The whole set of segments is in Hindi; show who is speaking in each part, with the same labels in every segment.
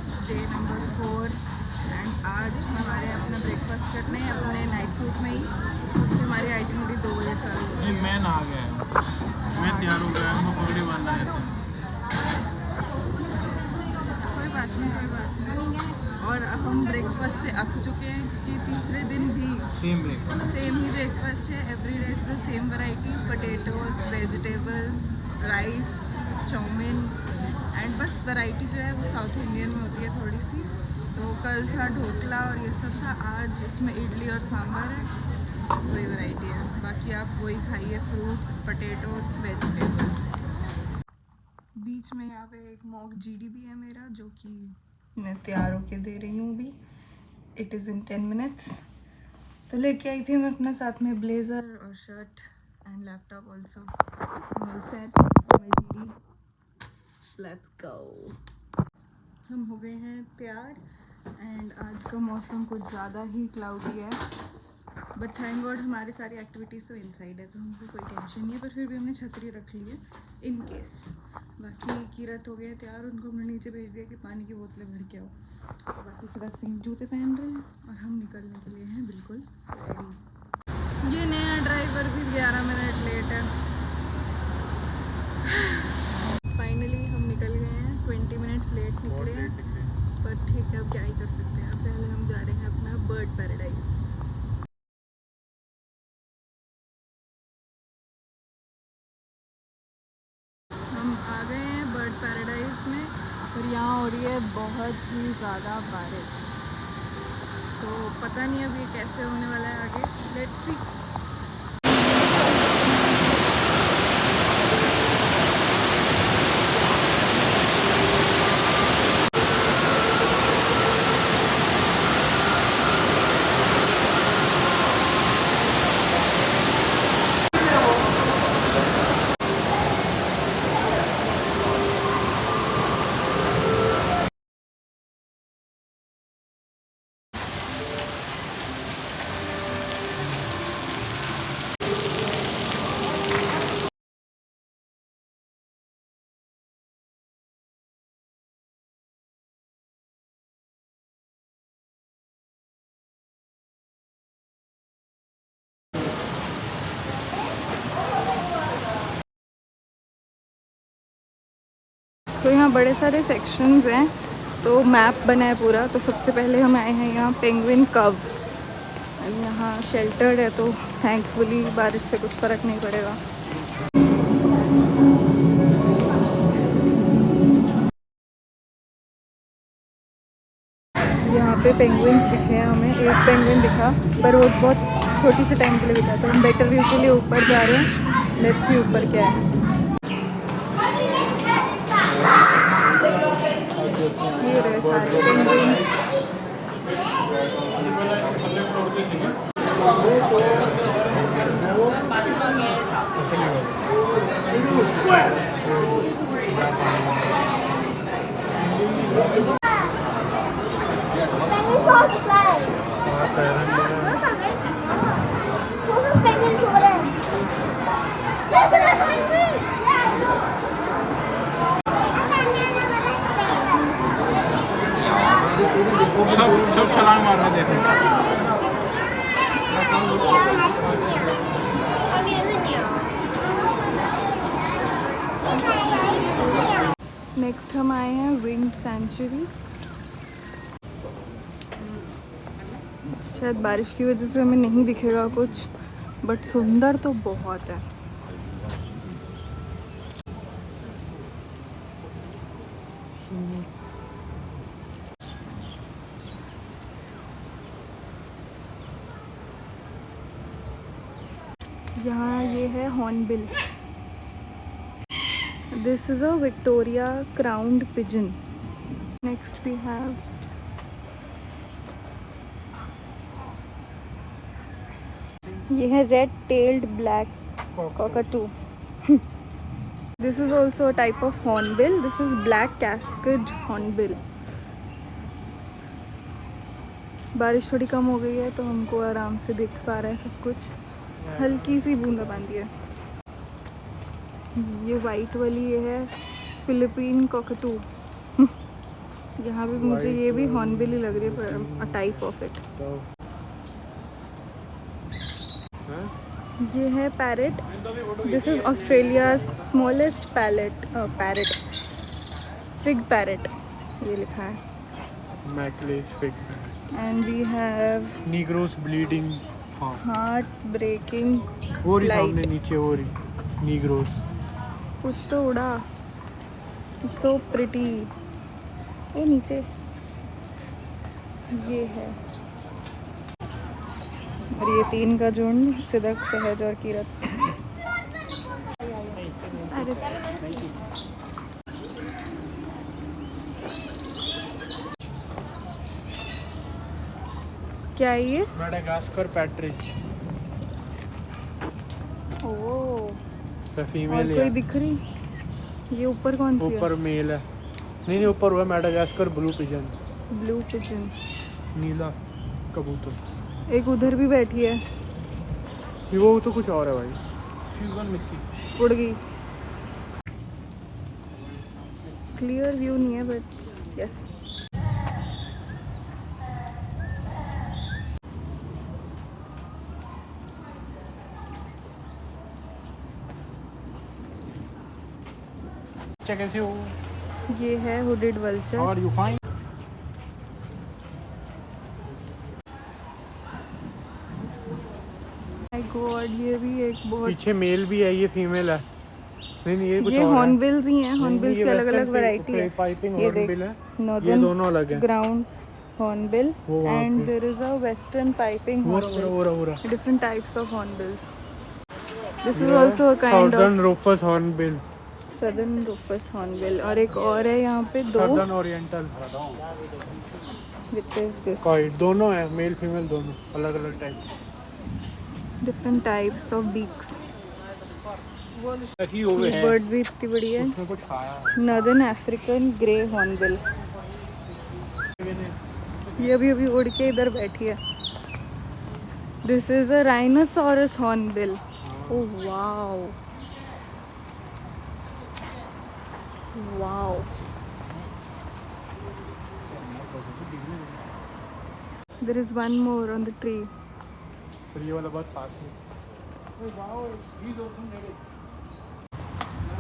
Speaker 1: इट्स डे नंबर 4 एंड आज हमारे अपना ब्रेकफास्ट करने हैं अपने नाइट सूट में ही, क्योंकि हमारी आइटिनरी 2 बजे चालू होती है।
Speaker 2: मैं नहा गया, मैं तैयार हो गया, हमको पकड़ी बांधना है।
Speaker 1: कोई बात नहीं। और अब हम ब्रेकफास्ट से अक चुके हैं कि तीसरे दिन भी सेम ही ब्रेकफास्ट है। Every day is the same variety, potatoes, vegetables, rice, chowmein and बस वैरायटी जो है वो साउथ इंडियन में होती है थोड़ी सी। तो कल था ढोकला और ये सब था, आज इसमें इडली और सांभर है, बस वही वैरायटी है। बाकी आप वही खाइए, फ्रूट्स, पोटैटोज, वेजिटेबल्स। बीच में यहाँ पे एक मॉक जीडी भी है मेरा, जो कि मैं तैयार होके दे रही हूँ अभी। It is in 10 minutes. तो लेके आई थी मैं अपना साथ में ब्लेज़र और shirt and laptop also. All set for my GD. Let's go. हम हो गए हैं तैयार एंड आज का मौसम कुछ ज़्यादा ही क्लाउडी है, बट थैंक गॉड हमारी सारी एक्टिविटीज़ तो इनसाइड है, तो हमको कोई टेंशन नहीं है। पर फिर भी हमने छतरी रख ली है इन केस। बाकी कीरत हो गए तैयार, उनको हमने नीचे भेज दिया कि पानी की बोतलें भर के आओ। तो बाकी सिर्फ सिंह जूते पहन रहे हैं और हम निकलने के लिए हैं बिल्कुल रेडी। ये नया ड्राइवर भी 11 मिनट लेट है। फाइनली हम निकल गए हैं, 20 मिनट्स लेट निकले हैं, पर ठीक है, अब क्या ही कर सकते हैं। पहले हम जा रहे हैं अपना बर्ड पैराडाइज। हम आ गए हैं बर्ड पैराडाइज में और यहाँ हो रही है बहुत ही ज़्यादा बारिश। तो पता नहीं अब ये कैसे होने वाला है आगे, लेट्स सी। तो यहाँ बड़े सारे सेक्शंस हैं, तो मैप बना है पूरा। तो सबसे पहले हम आए हैं यहाँ पेंगुइन कव। यहाँ शेल्टर्ड है, तो थैंकफुली बारिश से कुछ फ़र्क नहीं पड़ेगा। यहाँ पे पेंगुइन्स दिखे हैं हमें, एक पेंगुइन दिखा, पर वो बहुत छोटी सी टाइम के लिए दिखा। तो हम बेटर व्यू के लिए ऊपर जा रहे हैं, लेट्स सी ऊपर क्या है। ये रहे सारे पेंगुइन्स।
Speaker 2: सब छलांग मार रहे थे।
Speaker 1: नेक्स्ट हम आए हैं विंड सेंचुरी। शायद बारिश की वजह से हमें नहीं दिखेगा कुछ, बट सुंदर तो बहुत है। यहाँ ये है hornbill. This is a Victoria crowned pigeon. Next we have ये है red tailed black cockatoo. This is also a type of hornbill. This is black casqued hornbill. बारिश थोड़ी कम हो गई है, तो हमको आराम से दिख पा रहा है सब कुछ, हल्की सी बूंदाबांदी है। ये वाइट वाली ये है फिलिपीन कॉकटू। यहाँ भी मुझे ये भी हॉर्नबिल ही लग रही है, पर अ टाइप ऑफ इट। ये है parrot. This is Australia smallest parrot, fig parrot ये लिखा है।
Speaker 2: Macleay's fig
Speaker 1: and we have
Speaker 2: Negros bleeding
Speaker 1: heart breaking
Speaker 2: वो रही सामने
Speaker 1: लाइट।
Speaker 2: नीचे वो रही नीग्रोस।
Speaker 1: कुछ तो उड़ा, सो प्रिटी। ये नीचे ये है, और ये 3 का झुंड, सिदक, सहज और किरत। अरे क्या है ये?
Speaker 2: मेडागास्कर पैट्रिच
Speaker 1: ओह, और
Speaker 2: फीमेल
Speaker 1: कोई
Speaker 2: है।
Speaker 1: दिख रही? ये ऊपर कौन सी है?
Speaker 2: ऊपर मेल है। नहीं ऊपर हुआ Madagascar blue pigeon,
Speaker 1: blue pigeon.
Speaker 2: नीला कबूतर।
Speaker 1: एक उधर भी बैठी है,
Speaker 2: वो तो कुछ और है भाई। She's gone missing।
Speaker 1: उड़ गई। क्लियर व्यू नहीं है बट यस।
Speaker 2: क्या कैसे हो?
Speaker 1: ये है हुडेड वल्चर।
Speaker 2: और यू फाइन?
Speaker 1: माय गॉड, ये भी एक बहुत।
Speaker 2: पीछे मेल भी है, ये फीमेल है। नहीं ये कुछ
Speaker 1: ये
Speaker 2: और है।
Speaker 1: हॉर्नबिल्स ही हैं,
Speaker 2: नहीं,
Speaker 1: हॉर्नबिल्स
Speaker 2: ये
Speaker 1: की अलग अलग
Speaker 2: western
Speaker 1: वैरायटी है।
Speaker 2: पाइपिंग
Speaker 1: ये देख,
Speaker 2: हॉर्नबिल है। ये
Speaker 1: नॉर्दर्न
Speaker 2: दोनों अलग है।
Speaker 1: ग्राउंड हॉर्नबिल
Speaker 2: वो वहाँ
Speaker 1: एंड
Speaker 2: पे।
Speaker 1: There is a western piping
Speaker 2: वो
Speaker 1: hornbill. Different types of hornbills. This is also a kind
Speaker 2: southern
Speaker 1: of
Speaker 2: rufous hornbill.
Speaker 1: Southern rufous hornbill. और एक और है यहाँ पे 2,
Speaker 2: southern oriental
Speaker 1: which is this.
Speaker 2: कॉइड। दोनों है, मेल फीमेल दोनों अलग अलग type.
Speaker 1: Different types of beaks.
Speaker 2: की हो गए हैं।
Speaker 1: बर्ड भी इतनी बड़ी है।
Speaker 2: उसने कुछ खाया है।
Speaker 1: Northern African grey hornbill. ये अभी उड़ के इधर बैठी है। This is a rhinoceros hornbill. Oh wow, wow. There is one more on the tree.
Speaker 2: फिर ये वाला बहुत पास है।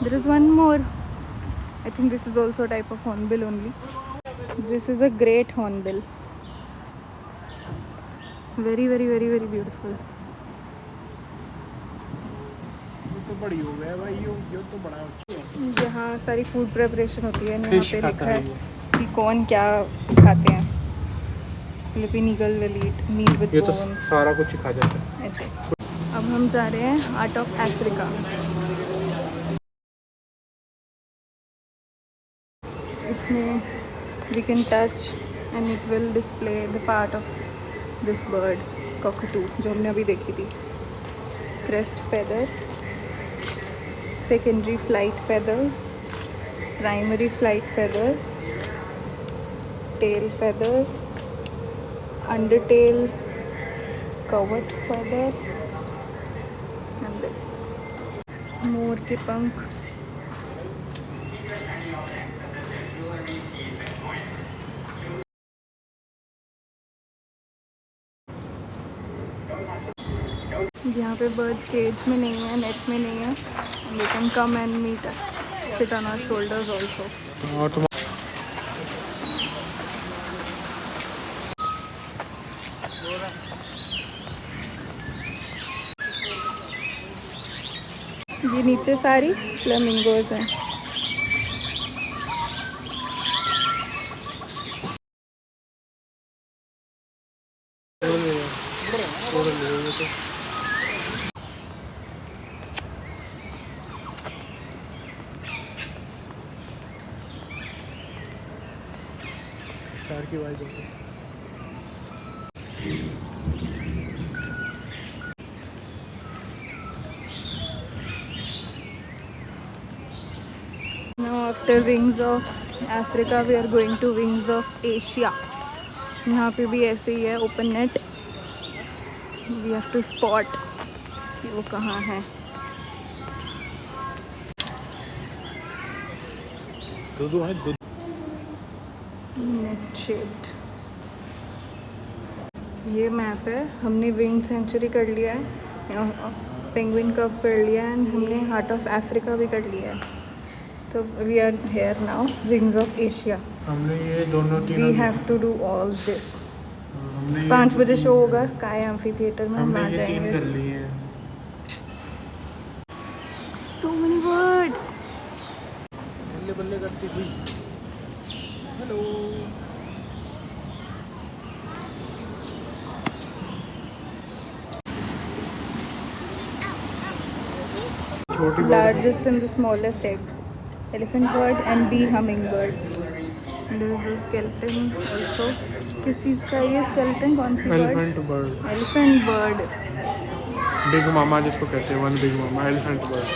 Speaker 1: There is one more. I think this is also a type of hornbill only. This is a great hornbill. Very, very, very, very beautiful.
Speaker 2: ये तो बड़ी हो गया भाई। ये तो बड़ा है।
Speaker 1: यहाँ सारी फूड प्रिपरेशन होती है। यहाँ
Speaker 2: Fish
Speaker 1: पे
Speaker 2: खाता
Speaker 1: लिखा
Speaker 2: है
Speaker 1: है कि कौन क्या खाते हैं। Philippine eagle will eat meat with
Speaker 2: ये तो
Speaker 1: bones.
Speaker 2: सारा कुछ ही खा जाता है।
Speaker 1: ऐसे। अब हम जा रहे हैं आर्ट ऑफ अफ्रीका। इसमें we can touch and it will display the part of this bird, cockatoo, जो हमने अभी देखी थी। Crest feather, secondary flight feathers, primary flight feathers, tail feathers, undertail covert feather and this मोर के पंख। यहाँ पे बर्ड्स केज में नहीं है, नेट में नहीं है। They can come and meet us, sit on our shoulders also.
Speaker 2: और तुम
Speaker 1: ये नीचे सारी फ्लेमिंगोज हैं।
Speaker 2: कार की आवाज़ होती है।
Speaker 1: Now after wings of Africa we are going to wings of Asia. यहाँ पे भी ऐसे ही है, open net. We have to spot कि वो कहाँ है।
Speaker 2: दो है दो।
Speaker 1: Nest shaped. ये मैप है। हमने विंड सेंचुरी कर लिया है, पेंगुइन कव कर लिया है, एंड हमने हार्ट ऑफ अफ्रीका भी कर लिया है। तो we are here now wings of Asia.
Speaker 2: हमने ये दोनों
Speaker 1: वी
Speaker 2: तीनों
Speaker 1: have to do all this.
Speaker 2: हमने
Speaker 1: 5 बजे शो होगा स्काई एम्फी थिएटर में, हम आ
Speaker 2: हमने ये 3
Speaker 1: जाएंगे।
Speaker 2: कर लिए हैं।
Speaker 1: So many words.
Speaker 2: बल्ले बल्ले करती हुई। हेलो। छोटी
Speaker 1: Largest and the smallest egg. Elephant bird and bee hummingbird. There is a skeleton also. किस चीज़ का है ये skeleton? कौन सी bird?
Speaker 2: Elephant bird,
Speaker 1: Elephant bird.
Speaker 2: Big mama जिसको कहते हैं, one big mama, elephant bird.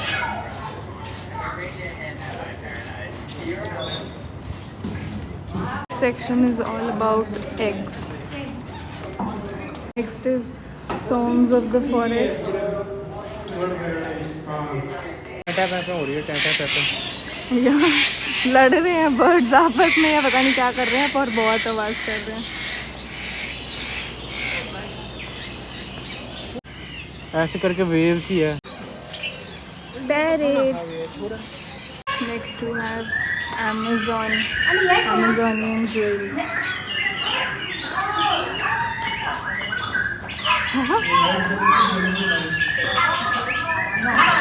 Speaker 1: Section is all about eggs. Next is songs of the forest.
Speaker 2: टैटा पैपा हो रही है, टैटा पैपा।
Speaker 1: यहाँ लड़ रहे हैं बर्ड्स आपस में, या पता नहीं क्या कर रहे हैं, पर बहुत आवाज़ कर रहे हैं।
Speaker 2: ऐसे करके वेव्स ही है।
Speaker 1: Buried. Next we have Amazonian jewels.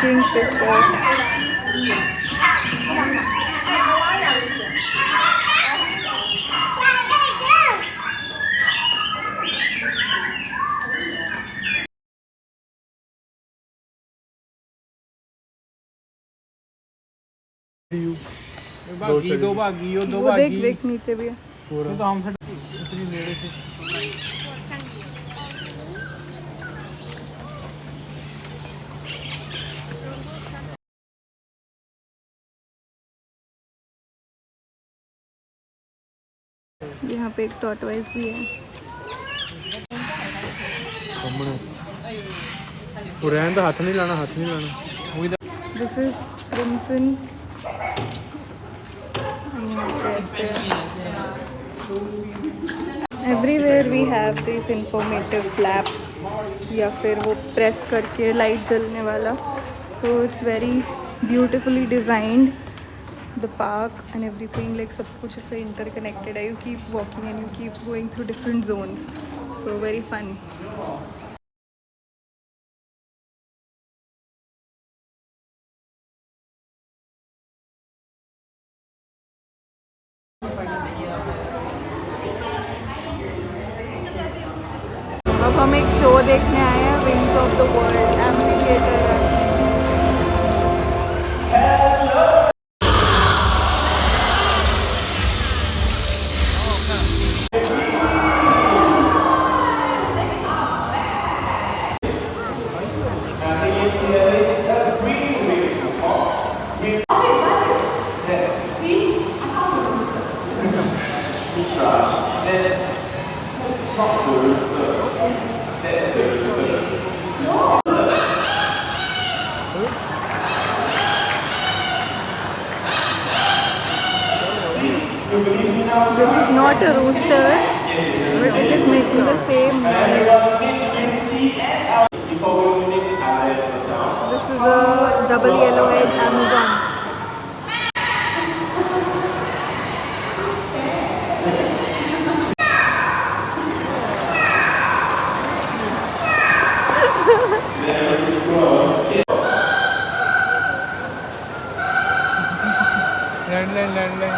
Speaker 1: Kingfisher.
Speaker 2: दो भागी
Speaker 1: वो देख नीचे भी है।
Speaker 2: पूरा तो हम इतनी नेड़े से।
Speaker 1: यहाँ पे एक टॉर्टवाइज भी है।
Speaker 2: वो रहने दो, हाथ नहीं लाना, हाथ नहीं लाना। वो इधर
Speaker 1: This is crimson. Everywhere we have these informative flaps, या फिर वो प्रेस करके लाइट जलने वाला. So it's very beautifully designed. The park and everything, like सब कुछ ऐसे interconnected है. You keep walking and you keep going through different zones. So very fun. अब हम एक शो देखने आए हैं, wings of the world amphi theatre है। This is not a rooster, but it is making the same noise. This is a double yellow-head Amazon.
Speaker 2: Landline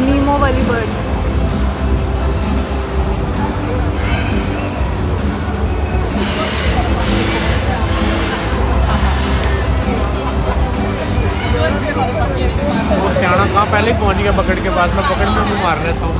Speaker 1: Nemo वाली बर्ड।
Speaker 2: पहले ही पहुंच गया पकड़ के पास, मैं पकड़ में मार लेता हूँ।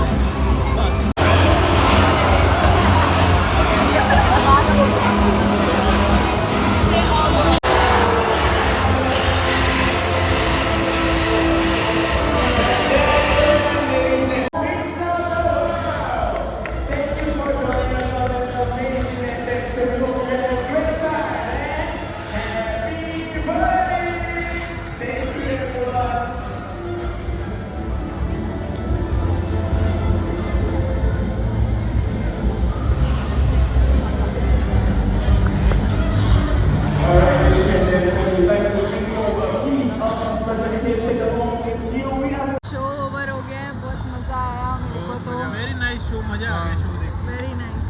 Speaker 1: शो ओवर हो गया है, बहुत मजा आया मेरे को तो।
Speaker 2: वेरी नाइस शो, मजा आ गया शो देख।
Speaker 1: Very nice.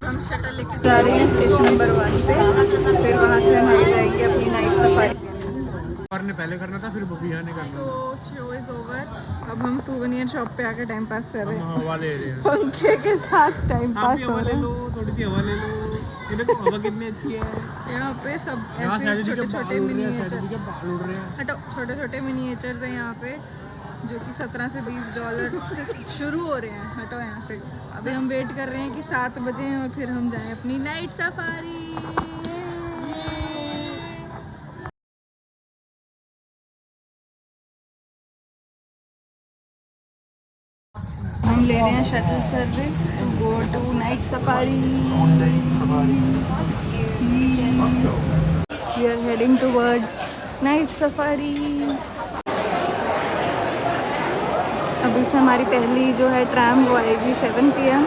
Speaker 1: हम शटल लेके जा रहे हैं स्टेशन नंबर 1 पे, फिर वहाँ से हमारी जाएगी अपनी नाइट सफारी के लिए।
Speaker 2: और ने पहले करना था, फिर बबिया ने करना
Speaker 1: तो शो इज ओवर। अब हम सूवेनियर शॉप पे आके टाइम पास कर रहे
Speaker 2: था।
Speaker 1: हैं,
Speaker 2: हवा ले रहे हैं।
Speaker 1: पंखे के साथ टाइम
Speaker 2: आप
Speaker 1: पास
Speaker 2: भी
Speaker 1: हो
Speaker 2: हवा ले
Speaker 1: रहा
Speaker 2: लो,
Speaker 1: है।
Speaker 2: थोड़ी सी हवा ले लो। ये देखो हवा कितनी अच्छी है।
Speaker 1: यहाँ पे सब
Speaker 2: यहाँ
Speaker 1: ऐसे
Speaker 2: शायद
Speaker 1: छोटे छोटे मिनिएचर,
Speaker 2: के बाल उड़ रहे हैं।
Speaker 1: हटो, छोटे छोटे मिनिएचर्स हैं यहाँ पे, जो कि 17 से 20 डॉलर से शुरू हो रहे हैं। हटो यहाँ से। अभी हम वेट कर रहे हैं कि 7 बजे और फिर हम जाएं अपनी नाइट सफारी। हम ले रहे हैं shuttle service to go to night safari. We are heading towards night safari. अभी से हमारी पहली जो है ट्रैम वो आएगी 7 PM,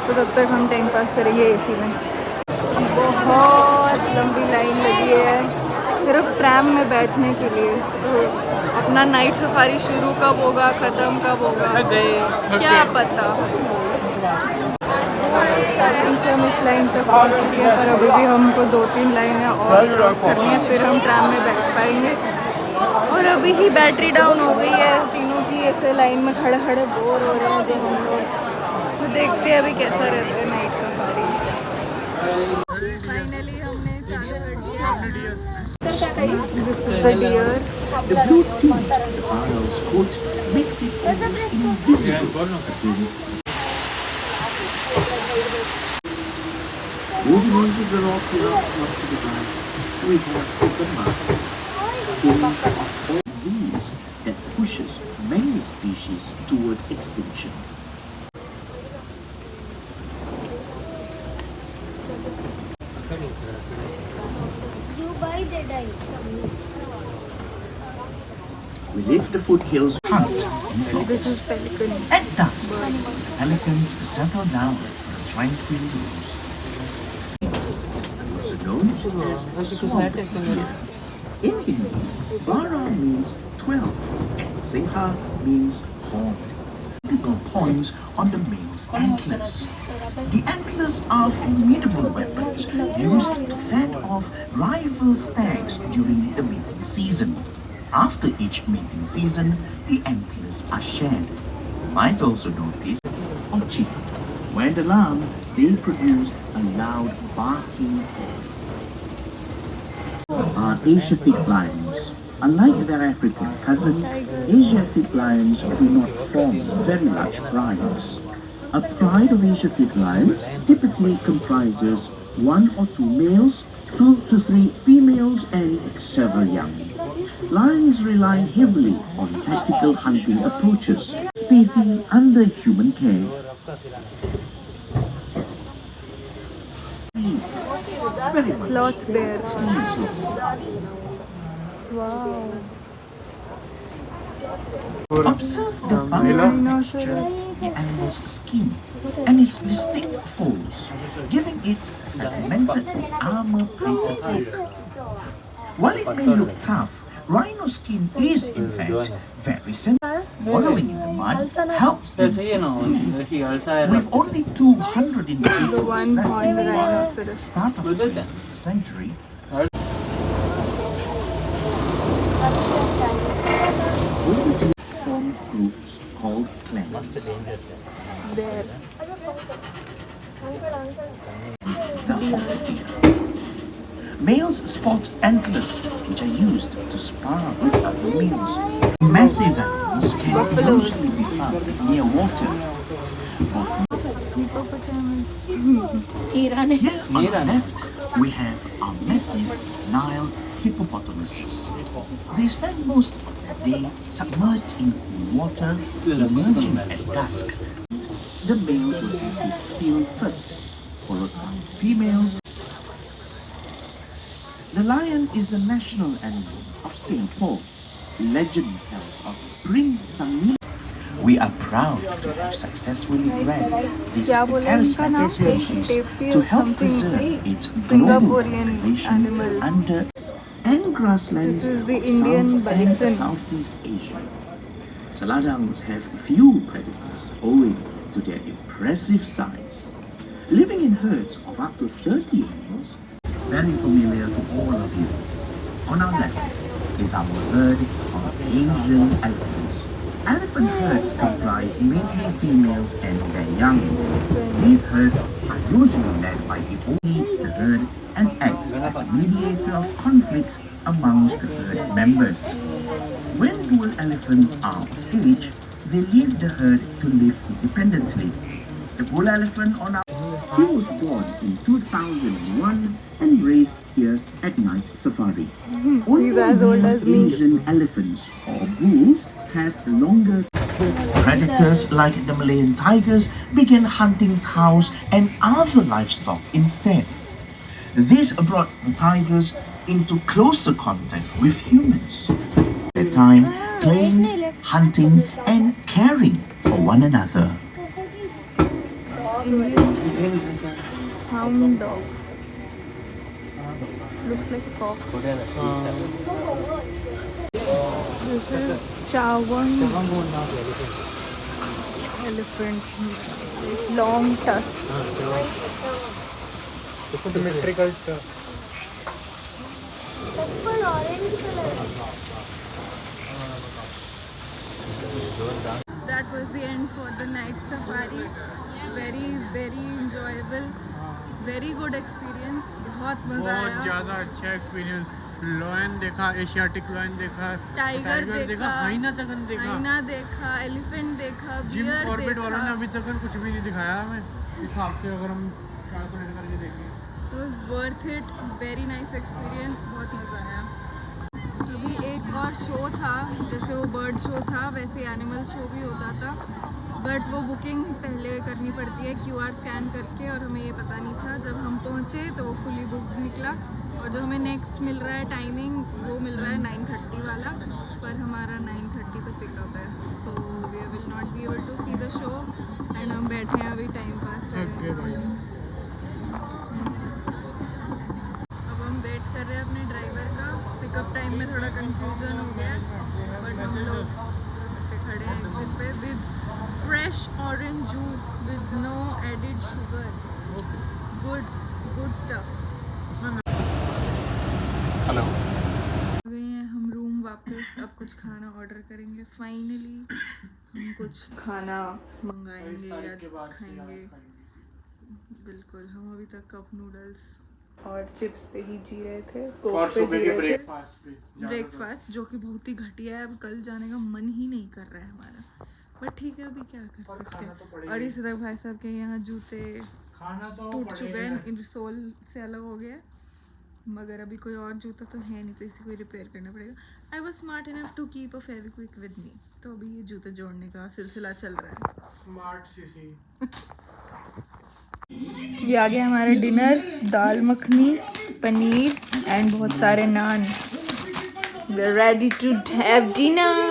Speaker 1: तो तब तक हम टाइम पास करेंगे AC में। बहुत लंबी लाइन लगी है सिर्फ ट्रैम में बैठने के लिए। तो अपना नाइट सफारी शुरू कब होगा, ख़त्म कब होगा, क्या पता। हम इस लाइन तक पहुँच चुके हैं, पर अभी भी हमको 2-3 लाइनें और क्रॉस करनी है, फिर हम ट्रैम में बैठ पाएंगे। और अभी ही बैटरी डाउन हो गई है तीनों की, ऐसे लाइन में खड़े खड़े बोर हो रहे हैं जो हम लोग। तो देखते हैं अभी कैसा रहता है नाइट सफारी। फाइनली हमने चालू कर दिया। This is the deer.
Speaker 3: The blue tint of the barrel's coat makes it almost invisible to tourists. Moving on to the rock without much to the right, we have the market. All these that pushes many species toward extinction.
Speaker 4: You buy the dye.
Speaker 3: We leave the foothills hunt in
Speaker 1: This is
Speaker 3: flocks.
Speaker 1: pelican.
Speaker 3: At dusk, pelicans settle down for a tranquil roost. Also known as swamp deer. In Hindi, Bara means 12 and Seha means horn. Multiple horns on the male's antlers. The antlers are formidable weapons used to fend off rival stags during the mating season. After each mating season, the antlers are shed. You might also notice on cheek. When alarmed, they produce a loud barking call. Are Asiatic lions. Unlike their African cousins, Asiatic lions do not form very large prides. A pride of Asiatic lions typically comprises 1 or 2 males, 2 to 3 females, and several young. Lions rely heavily on tactical hunting approaches, species under human care. Very much.
Speaker 1: Sloth bear.
Speaker 3: Observe the bone texture of the animal's skin and its distinct folds, giving it a segmented armor-plated look. While it may look tough, rhino skin is in fact very sensitive. Wallowing in the mud helps them with only 200 individuals
Speaker 1: one
Speaker 3: left
Speaker 1: horned
Speaker 3: at the
Speaker 1: rhinoceros.
Speaker 3: start of the 20th century. Over to form groups called clans.
Speaker 1: Bear.
Speaker 3: The hawk deer. Males spot antlers, which are used to spar with other males. Massive animals can usually be found near water. Both here on the left, we have our massive Nile hippopotamuses. They spend most of the day submerged in water, emerging at dusk. The males will have this field first, followed by females. The lion is the national animal of Singapore. Legend tells of Prince Sangni. We are proud to have successfully bred this charismatic species to help preserve its global population under and grasslands of South and Southeast Asia. Saladars have few predators owing to their impressive size. Living in herds of up to 30 animals is very familiar to all of you. On our left is our herd of Asian elephants. Elephant herds comprise mainly females and their young. These herds are usually led by the who leads the herd and acts as a mediator of conflicts amongst the herd members. When bull elephants are of age, they leave the herd to live independently. The bull elephant on our he was born in 2001 and raised here at Night Safari. Only
Speaker 1: as old as me.
Speaker 3: Asian elephants or bulls have longer. Predators like the Malayan tigers began hunting cows and other livestock instead. This brought the tigers into closer contact with humans. At time playing, hunting, and caring for one another.
Speaker 1: Hound dogs. Looks like a cock. This is Chawang elephant. Long tusks.
Speaker 2: Symmetrical.
Speaker 1: That was the end for the night safari. Very enjoyable. Very good experience. बहुत मजा
Speaker 2: बहुत
Speaker 1: आया.
Speaker 2: ज़्यादा अच्छा एक्सपीरियंस. लॉयन देखा, एशियाटिक लॉयन देखा,
Speaker 1: टाइगर देखा,
Speaker 2: हाइना तक देखा,
Speaker 1: हाइना देखा, एलिफेंट देखा,
Speaker 2: जिम
Speaker 1: बियर
Speaker 2: कॉर्बेट वालों ने
Speaker 1: देखा.
Speaker 2: अभी तक कुछ भी नहीं दिखाया हमें. इस हिसाब से अगर हम कैलकुलेट करके देखें.
Speaker 1: So it's worth it. Very nice experience. बहुत मजा आया. अभी एक और शो था, जैसे वो बर्ड शो था वैसे एनिमल शो भी होता था, बट वो बुकिंग पहले करनी पड़ती है QR स्कैन करके, और हमें ये पता नहीं था. जब हम पहुँचे तो वो फुली बुक निकला, और जो हमें नेक्स्ट मिल रहा है टाइमिंग वो मिल रहा है 9:30 वाला, पर हमारा 9:30 तो पिकअप है. So we will not be able to see the show and हम बैठे हैं अभी टाइम पास
Speaker 2: ओके भाई.
Speaker 1: अब हम वेट कर रहे हैं अपने ड्राइवर का. पिकअप टाइम में थोड़ा कंफ्यूजन हो गया, बट हम लोग ऐसे खड़े हैं एग्जिट पे with fresh orange juice with no added sugar. Good stuff.
Speaker 2: Hello.
Speaker 1: गए हैं हम रूम वापस. अब कुछ खाना ऑर्डर करेंगे. फाइनली हम कुछ खाना मंगाएंगे या खाएंगे. बिल्कुल. हम अभी तक कप नूडल्स और चिप्स पे ही जी रहे थे.
Speaker 2: और सुबह के
Speaker 1: ब्रेकफास्ट जो कि बहुत ही घटिया है. अब कल जाने का मन ही नहीं कर रहा है हमारा, बट ठीक है, अभी क्या कर सकते हैं. और इसी तरह भाई साहब के यहाँ जूते टूट चुके हैं, इन सोल से अलग हो गया, मगर अभी कोई और जूता तो है नहीं, तो इसी को रिपेयर करना पड़ेगा. I was smart enough to keep a Fevikwik with me, तो अभी ये जूते जोड़ने का सिलसिला चल रहा है.
Speaker 2: Smart CC.
Speaker 1: ये आ गया हमारा डिनर. दाल मखनी, पनीर एंड बहुत सारे नान. We are ready to have dinner.